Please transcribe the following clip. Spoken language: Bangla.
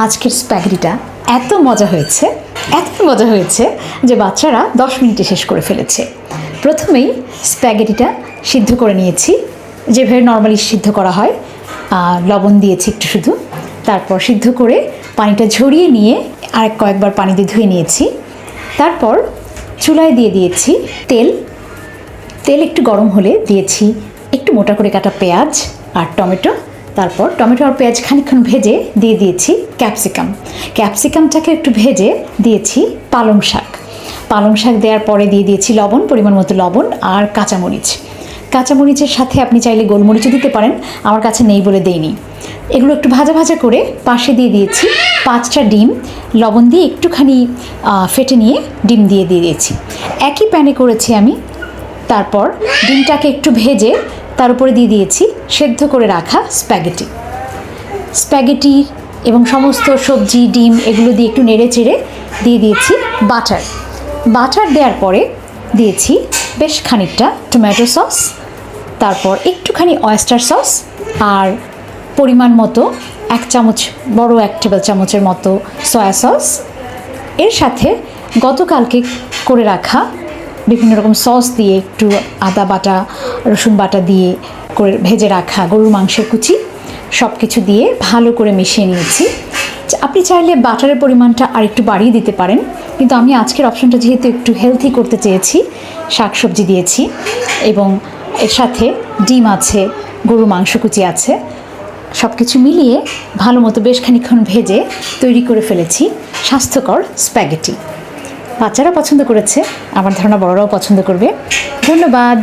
আজকের স্প্যাগেটিটা এত মজা হয়েছে যে বাচ্চারা 10 মিনিটে শেষ করে ফেলেছে। প্রথমেই স্প্যাগেটিটা সিদ্ধ করে নিয়েছি, যেভাবে নর্মালি সিদ্ধ করা হয়। লবণ দিয়েছি একটু শুধু, তারপর সিদ্ধ করে পানিটা ঝরিয়ে নিয়ে কয়েকবার পানি দিয়ে ধুয়ে নিয়েছি। তারপর চুলায় দিয়ে দিয়েছি তেল একটু গরম হলে দিয়েছি একটু মোটা করে কাটা পেঁয়াজ আর টমেটো। তারপর টমেটো আর পেঁয়াজ খানিকক্ষণ ভেজে দিয়ে দিয়েছি ক্যাপসিকামটাকে একটু ভেজে দিয়েছি পালং শাক দেওয়ার পরে দিয়ে দিয়েছি লবণ, পরিমাণ মতো লবণ আর কাঁচামরিচের সাথে আপনি চাইলে গোলমরিচও দিতে পারেন, আমার কাছে নেই বলে দেইনি। এগুলো একটু ভাজা করে পাশে দিয়ে দিয়েছি 5টা ডিম, লবণ দিয়ে একটুখানি ফেটে নিয়ে ডিম দিয়ে দিয়েছি। একই প্যানে করেছি আমি। তারপর ডিমটাকে একটু ভেজে তার উপরে দিয়ে দিয়েছি সেদ্ধ করে রাখা স্প্যাগেটি এবং সমস্ত সবজি, ডিম এগুলো দিয়ে একটু নেড়ে চেড়ে দিয়ে দিয়েছি বাটার দেওয়ার পরে দিয়েছি বেশ খানিকটা টমেটো সস, তারপর একটুখানি অয়েস্টার সস আর পরিমাণ মতো 1 চামচ, বড় 1 টেবিল চামচের মতো সয়া সস। এর সাথে গতকালকে করে রাখা বিভিন্ন রকম সস দিয়ে, একটু আদা বাটা, রসুন বাটা দিয়ে করে ভেজে রাখা গরুর মাংসের কুচি, সব কিছু দিয়ে ভালো করে মিশিয়ে নিয়েছি। আপনি চাইলে বাটারের পরিমাণটা আর একটু বাড়িয়ে দিতে পারেন, কিন্তু আমি আজকের অপশনটা যেহেতু একটু হেলথি করতে চেয়েছি, শাকসবজি দিয়েছি এবং এর সাথে ডিম আছে, গরুর মাংস কুচি আছে, সব কিছু মিলিয়ে ভালো মতো বেশ খানিকক্ষণ ভেজে তৈরি করে ফেলেছি স্বাস্থ্যকর স্প্যাগেটি। বাচ্চারা পছন্দ করেছে, আমার ধারণা বড়রাও পছন্দ করবে। ধন্যবাদ।